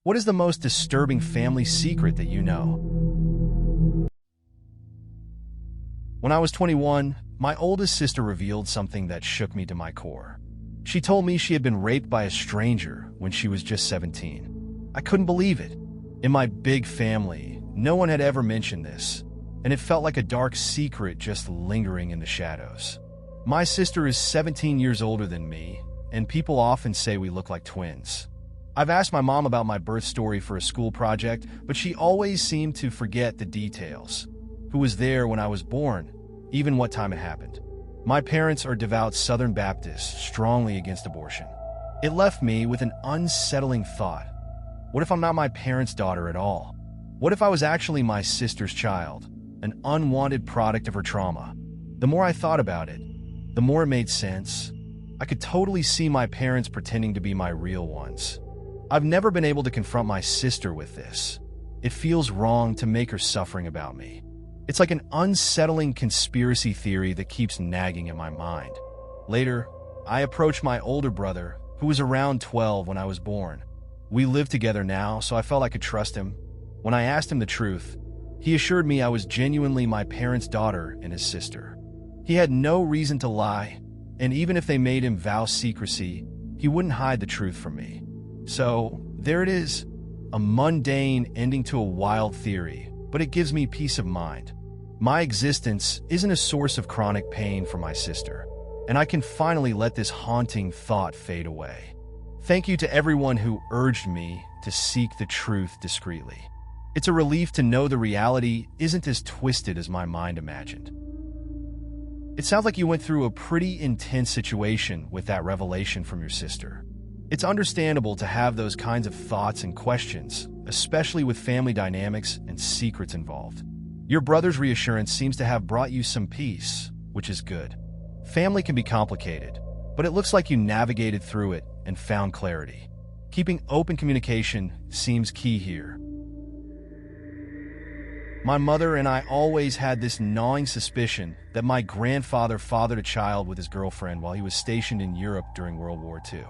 What is the most disturbing family secret that you know? When I was 21, my oldest sister revealed something that shook me to my core. She told me she had been raped by a stranger when she was just 17. I couldn't believe it. In my big family, no one had ever mentioned this, and it felt like a dark secret just lingering in the shadows. My sister is 17 years older than me, and people often say we look like twins. I've asked my mom about my birth story for a school project, but she always seemed to forget the details. Who was there when I was born, even what time it happened. My parents are devout Southern Baptists, strongly against abortion. It left me with an unsettling thought. What if I'm not my parents' daughter at all? What if I was actually my sister's child, an unwanted product of her trauma? The more I thought about it, the more it made sense. I could totally see my parents pretending to be my real ones. I've never been able to confront my sister with this. It feels wrong to make her suffering about me. It's like an unsettling conspiracy theory that keeps nagging in my mind. Later, I approached my older brother, who was around 12 when I was born. We live together now, so I felt I could trust him. When I asked him the truth, he assured me I was genuinely my parents' daughter and his sister. He had no reason to lie, and even if they made him vow secrecy, he wouldn't hide the truth from me. So, there it is, a mundane ending to a wild theory, but it gives me peace of mind. My existence isn't a source of chronic pain for my sister, and I can finally let this haunting thought fade away. Thank you to everyone who urged me to seek the truth discreetly. It's a relief to know the reality isn't as twisted as my mind imagined. It sounds like you went through a pretty intense situation with that revelation from your sister. It's understandable to have those kinds of thoughts and questions, especially with family dynamics and secrets involved. Your brother's reassurance seems to have brought you some peace, which is good. Family can be complicated, but it looks like you navigated through it and found clarity. Keeping open communication seems key here. My mother and I always had this gnawing suspicion that my grandfather fathered a child with his girlfriend while he was stationed in Europe during World War II.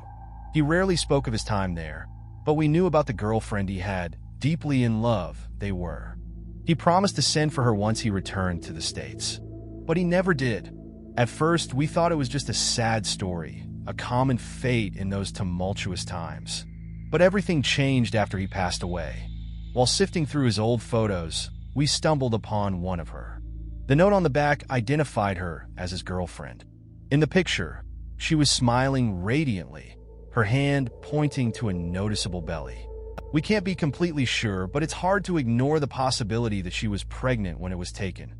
He rarely spoke of his time there, but we knew about the girlfriend he had. Deeply in love, they were. He promised to send for her once he returned to the States. But he never did. At first, we thought it was just a sad story, a common fate in those tumultuous times. But everything changed after he passed away. While sifting through his old photos, we stumbled upon one of her. The note on the back identified her as his girlfriend. In the picture, she was smiling radiantly, her hand pointing to a noticeable belly. We can't be completely sure, but it's hard to ignore the possibility that she was pregnant when it was taken.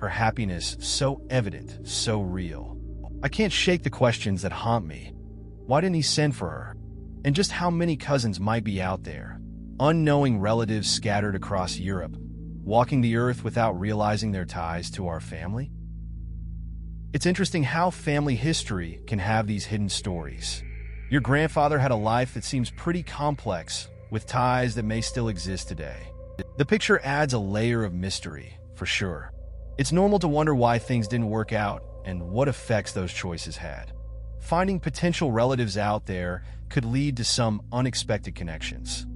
Her happiness so evident, so real. I can't shake the questions that haunt me. Why didn't he send for her? And just how many cousins might be out there? Unknowing relatives scattered across Europe, walking the earth without realizing their ties to our family? It's interesting how family history can have these hidden stories. Your grandfather had a life that seems pretty complex, with ties that may still exist today. The picture adds a layer of mystery, for sure. It's normal to wonder why things didn't work out and what effects those choices had. Finding potential relatives out there could lead to some unexpected connections.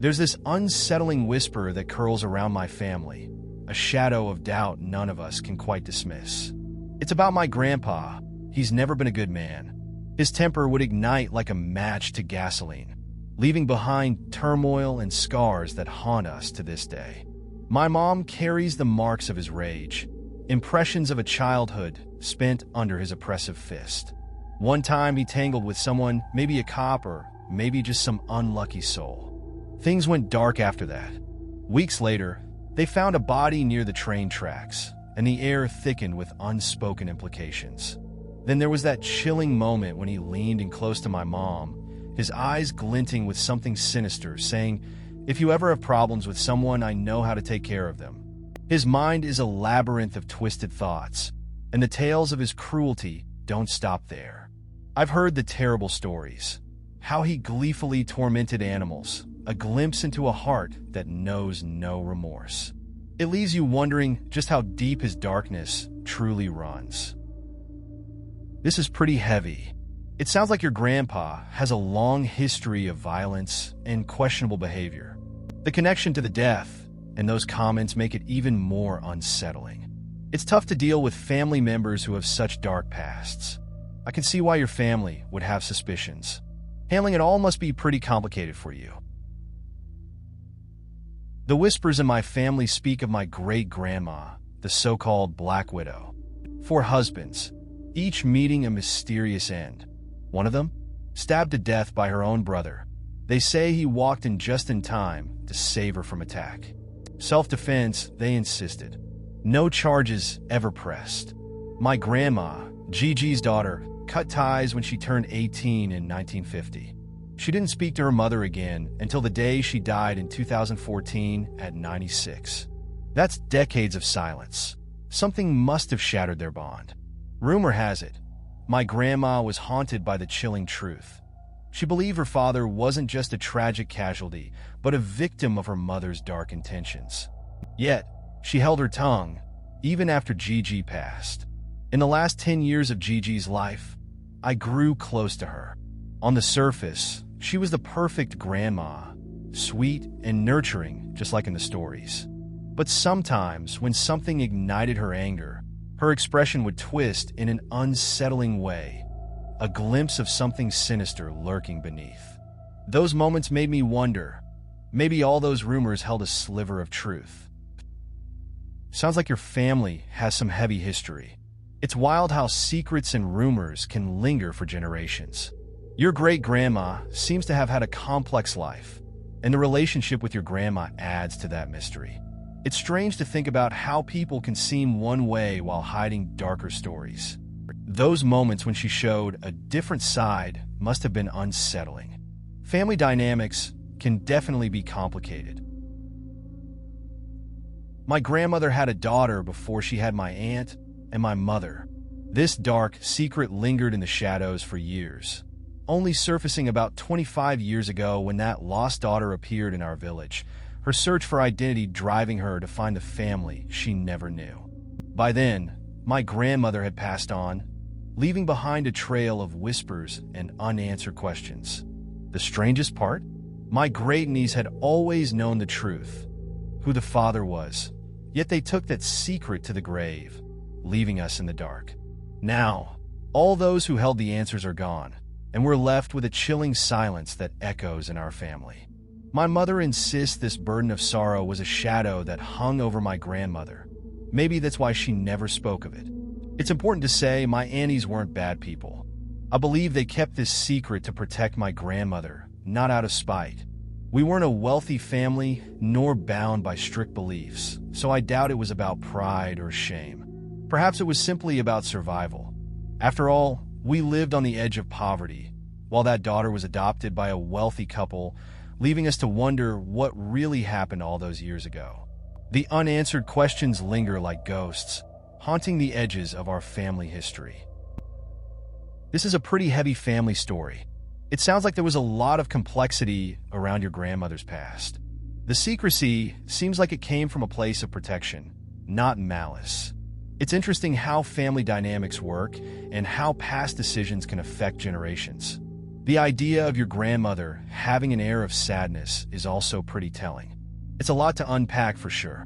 There's this unsettling whisper that curls around my family, a shadow of doubt none of us can quite dismiss. It's about my grandpa. He's never been a good man. His temper would ignite like a match to gasoline, leaving behind turmoil and scars that haunt us to this day. My mom carries the marks of his rage, impressions of a childhood spent under his oppressive fist. One time he tangled with someone, maybe a cop or maybe just some unlucky soul. Things went dark after that. Weeks later, they found a body near the train tracks, and the air thickened with unspoken implications. Then there was that chilling moment when he leaned in close to my mom, his eyes glinting with something sinister, saying, "If you ever have problems with someone, I know how to take care of them." His mind is a labyrinth of twisted thoughts, and the tales of his cruelty don't stop there. I've heard the terrible stories, how he gleefully tormented animals, a glimpse into a heart that knows no remorse. It leaves you wondering just how deep his darkness truly runs. This is pretty heavy. It sounds like your grandpa has a long history of violence and questionable behavior. The connection to the death and those comments make it even more unsettling. It's tough to deal with family members who have such dark pasts. I can see why your family would have suspicions. Handling it all must be pretty complicated for you. The whispers in my family speak of my great-grandma, the so-called Black Widow. 4 husbands, each meeting a mysterious end. One of them, stabbed to death by her own brother. They say he walked in just in time to save her from attack. Self-defense, they insisted. No charges ever pressed. My grandma, Gigi's daughter, cut ties when she turned 18 in 1950. She didn't speak to her mother again until the day she died in 2014 at 96. That's decades of silence. Something must have shattered their bond. Rumor has it, my grandma was haunted by the chilling truth. She believed her father wasn't just a tragic casualty, but a victim of her mother's dark intentions. Yet, she held her tongue, even after Gigi passed. In the last 10 years of Gigi's life, I grew close to her. On the surface, she was the perfect grandma, sweet and nurturing, just like in the stories. But sometimes, when something ignited her anger, her expression would twist in an unsettling way, a glimpse of something sinister lurking beneath. Those moments made me wonder, maybe all those rumors held a sliver of truth. Sounds like your family has some heavy history. It's wild how secrets and rumors can linger for generations. Your great-grandma seems to have had a complex life, and the relationship with your grandma adds to that mystery. It's strange to think about how people can seem one way while hiding darker stories. Those moments when she showed a different side must have been unsettling. Family dynamics can definitely be complicated. My grandmother had a daughter before she had my aunt and my mother. This dark secret lingered in the shadows for years, only surfacing about 25 years ago when that lost daughter appeared in our village, her search for identity driving her to find the family she never knew. By then, my grandmother had passed on, leaving behind a trail of whispers and unanswered questions. The strangest part? My great-niece had always known the truth, who the father was, yet they took that secret to the grave, leaving us in the dark. Now, all those who held the answers are gone, and we're left with a chilling silence that echoes in our family. My mother insists this burden of sorrow was a shadow that hung over my grandmother. Maybe that's why she never spoke of it. It's important to say my aunties weren't bad people. I believe they kept this secret to protect my grandmother, not out of spite. We weren't a wealthy family, nor bound by strict beliefs, so I doubt it was about pride or shame. Perhaps it was simply about survival. After all, we lived on the edge of poverty, while that daughter was adopted by a wealthy couple, leaving us to wonder what really happened all those years ago. The unanswered questions linger like ghosts, haunting the edges of our family history. This is a pretty heavy family story. It sounds like there was a lot of complexity around your grandmother's past. The secrecy seems like it came from a place of protection, not malice. It's interesting how family dynamics work and how past decisions can affect generations. The idea of your grandmother having an air of sadness is also pretty telling. It's a lot to unpack for sure.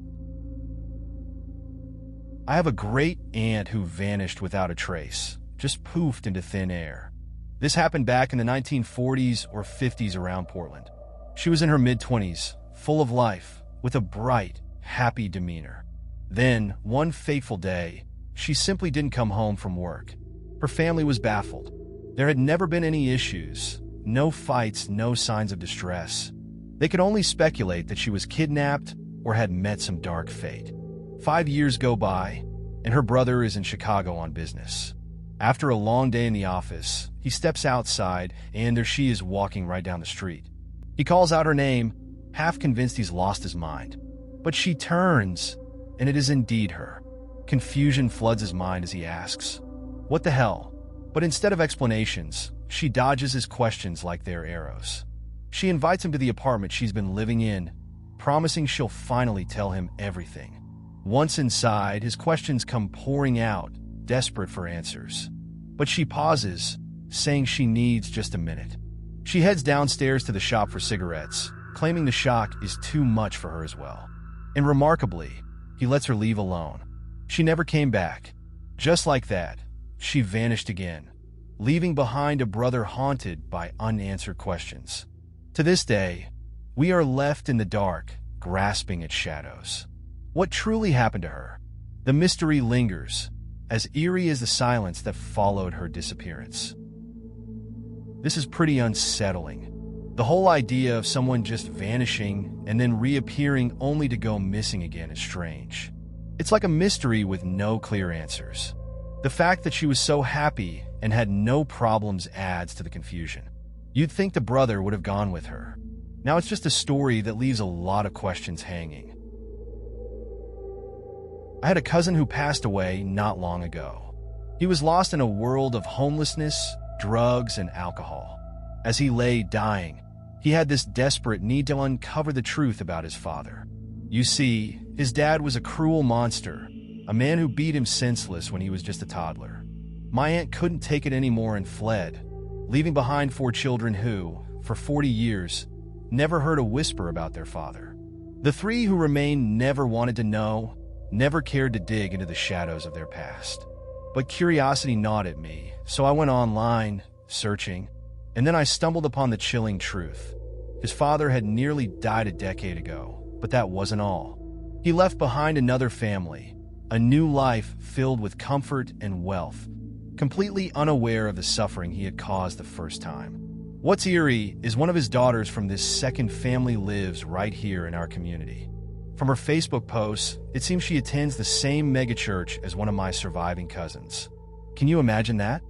I have a great aunt who vanished without a trace, just poofed into thin air. This happened back in the 1940s or 50s around Portland. She was in her mid-20s, full of life, with a bright, happy demeanor. Then, one fateful day, she simply didn't come home from work. Her family was baffled. There had never been any issues, no fights, no signs of distress. They could only speculate that she was kidnapped or had met some dark fate. 5 years go by, and her brother is in Chicago on business. After a long day in the office, he steps outside, and there she is walking right down the street. He calls out her name, half convinced he's lost his mind. But she turns, and it is indeed her. Confusion floods his mind as he asks, "What the hell?" But instead of explanations, she dodges his questions like they're arrows. She invites him to the apartment she's been living in, promising she'll finally tell him everything. Once inside, his questions come pouring out, desperate for answers. But she pauses, saying she needs just a minute. She heads downstairs to the shop for cigarettes, claiming the shock is too much for her as well. And remarkably, he lets her leave alone. She never came back. Just like that, she vanished again, leaving behind a brother haunted by unanswered questions. To this day, we are left in the dark, grasping at shadows. What truly happened to her? The mystery lingers, as eerie as the silence that followed her disappearance. This is pretty unsettling. The whole idea of someone just vanishing and then reappearing only to go missing again is strange. It's like a mystery with no clear answers. The fact that she was so happy and had no problems adds to the confusion. You'd think the brother would have gone with her. Now it's just a story that leaves a lot of questions hanging. I had a cousin who passed away not long ago. He was lost in a world of homelessness, drugs, and alcohol. As he lay dying, he had this desperate need to uncover the truth about his father. You see, his dad was a cruel monster, a man who beat him senseless when he was just a toddler. My aunt couldn't take it anymore and fled, leaving behind 4 children who, for 40 years, never heard a whisper about their father. The 3 who remained never wanted to know, never cared to dig into the shadows of their past. But curiosity gnawed at me, so I went online, searching, and then I stumbled upon the chilling truth. His father had nearly died a decade ago, but that wasn't all. He left behind another family, a new life filled with comfort and wealth, completely unaware of the suffering he had caused the first time. What's eerie is one of his daughters from this second family lives right here in our community. From her Facebook posts, it seems she attends the same megachurch as one of my surviving cousins. Can you imagine that?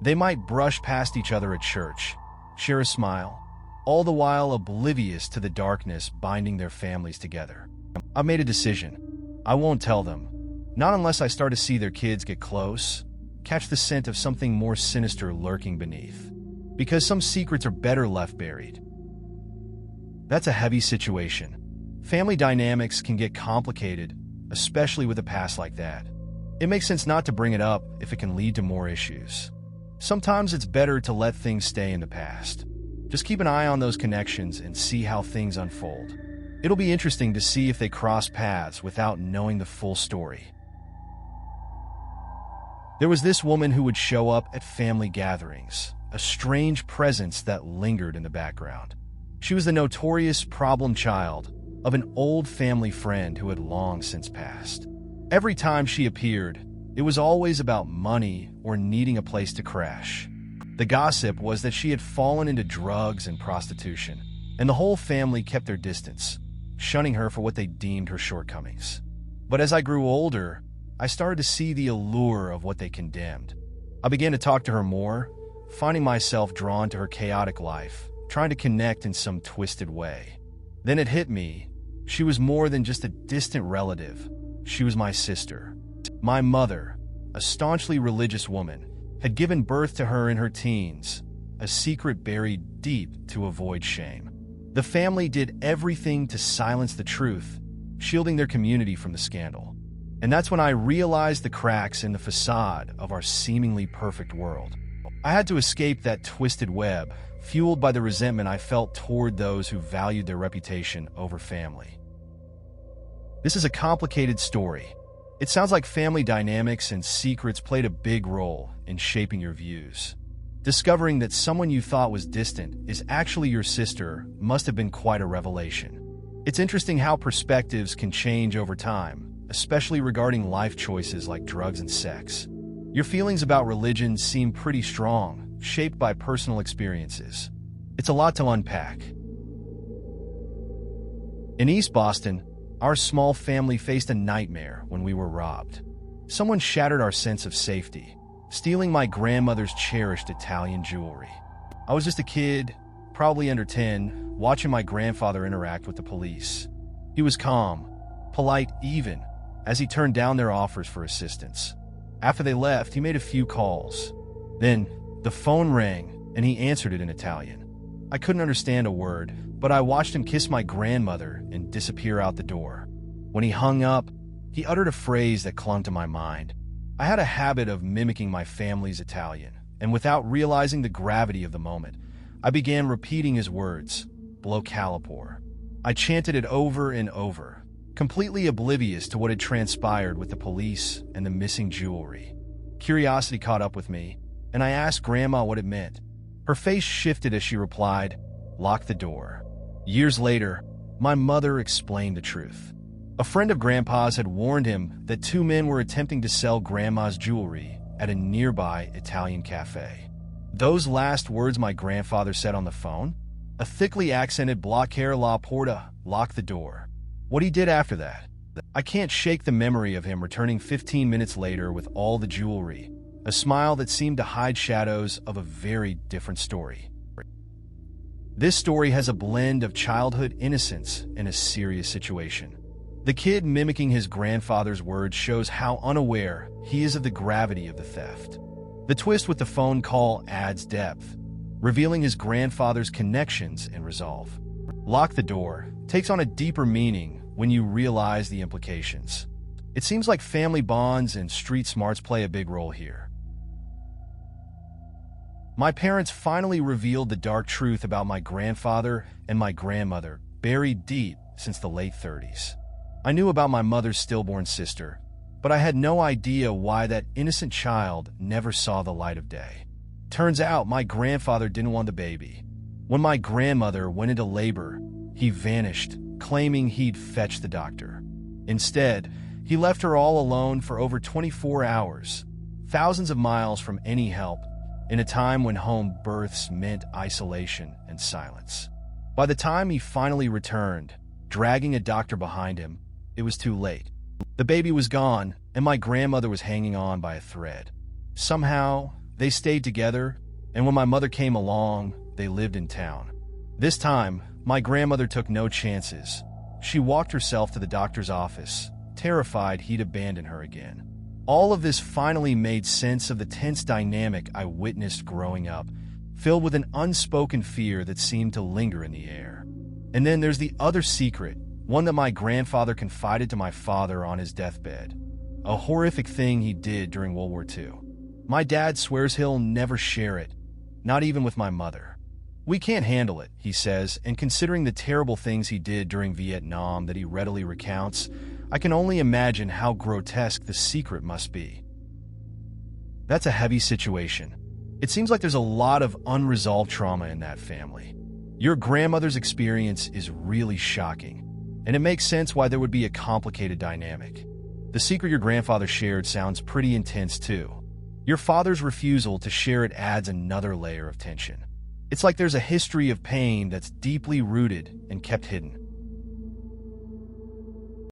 They might brush past each other at church, share a smile, all the while oblivious to the darkness binding their families together. I've made a decision. I won't tell them. Not unless I start to see their kids get close, catch the scent of something more sinister lurking beneath. Because some secrets are better left buried. That's a heavy situation. Family dynamics can get complicated, especially with a past like that. It makes sense not to bring it up if it can lead to more issues. Sometimes it's better to let things stay in the past. Just keep an eye on those connections and see how things unfold. It'll be interesting to see if they cross paths without knowing the full story. There was this woman who would show up at family gatherings, a strange presence that lingered in the background. She was the notorious problem child of an old family friend who had long since passed. Every time she appeared, it was always about money or needing a place to crash. The gossip was that she had fallen into drugs and prostitution, and the whole family kept their distance, shunning her for what they deemed her shortcomings. But as I grew older, I started to see the allure of what they condemned. I began to talk to her more, finding myself drawn to her chaotic life, trying to connect in some twisted way. Then it hit me. She was more than just a distant relative. She was my sister. My mother, a staunchly religious woman, had given birth to her in her teens, a secret buried deep to avoid shame. The family did everything to silence the truth, shielding their community from the scandal. And that's when I realized the cracks in the facade of our seemingly perfect world. I had to escape that twisted web, fueled by the resentment I felt toward those who valued their reputation over family. This is a complicated story. It sounds like family dynamics and secrets played a big role in shaping your views. Discovering that someone you thought was distant is actually your sister must have been quite a revelation. It's interesting how perspectives can change over time, especially regarding life choices like drugs and sex. Your feelings about religion seem pretty strong, shaped by personal experiences. It's a lot to unpack. In East Boston, our small family faced a nightmare when we were robbed. Someone shattered our sense of safety, stealing my grandmother's cherished Italian jewelry. I was just a kid, probably under 10, watching my grandfather interact with the police. He was calm, polite even, as he turned down their offers for assistance. After they left, he made a few calls. Then, the phone rang, and he answered it in Italian. I couldn't understand a word, but I watched him kiss my grandmother and disappear out the door. When he hung up, he uttered a phrase that clung to my mind. I had a habit of mimicking my family's Italian, and without realizing the gravity of the moment, I began repeating his words, Blocalipor. I chanted it over and over, completely oblivious to what had transpired with the police and the missing jewelry. Curiosity caught up with me, and I asked Grandma what it meant. Her face shifted as she replied, Lock the door. Years later, my mother explained the truth. A friend of Grandpa's had warned him that two men were attempting to sell Grandma's jewelry at a nearby Italian cafe. Those last words my grandfather said on the phone, a thickly accented bloccare la porta, lock the door. What he did after that, I can't shake the memory of him returning 15 minutes later with all the jewelry, a smile that seemed to hide shadows of a very different story. This story has a blend of childhood innocence and a serious situation. The kid mimicking his grandfather's words shows how unaware he is of the gravity of the theft. The twist with the phone call adds depth, revealing his grandfather's connections and resolve. Lock the door takes on a deeper meaning when you realize the implications. It seems like family bonds and street smarts play a big role here. My parents finally revealed the dark truth about my grandfather and my grandmother, buried deep since the late 30s. I knew about my mother's stillborn sister, but I had no idea why that innocent child never saw the light of day. Turns out my grandfather didn't want the baby. When my grandmother went into labor, he vanished, claiming he'd fetch the doctor. Instead, he left her all alone for over 24 hours, thousands of miles from any help, in a time when home births meant isolation and silence. By the time he finally returned, dragging a doctor behind him, it was too late. The baby was gone, and my grandmother was hanging on by a thread. Somehow, they stayed together, and when my mother came along, they lived in town. This time, my grandmother took no chances. She walked herself to the doctor's office, terrified he'd abandon her again. All of this finally made sense of the tense dynamic I witnessed growing up, filled with an unspoken fear that seemed to linger in the air. And then there's the other secret, one that my grandfather confided to my father on his deathbed. A horrific thing he did during World War II. My dad swears he'll never share it, not even with my mother. We can't handle it, he says, and considering the terrible things he did during Vietnam that he readily recounts, I can only imagine how grotesque the secret must be. That's a heavy situation. It seems like there's a lot of unresolved trauma in that family. Your grandmother's experience is really shocking, and it makes sense why there would be a complicated dynamic. The secret your grandfather shared sounds pretty intense too. Your father's refusal to share it adds another layer of tension. It's like there's a history of pain that's deeply rooted and kept hidden.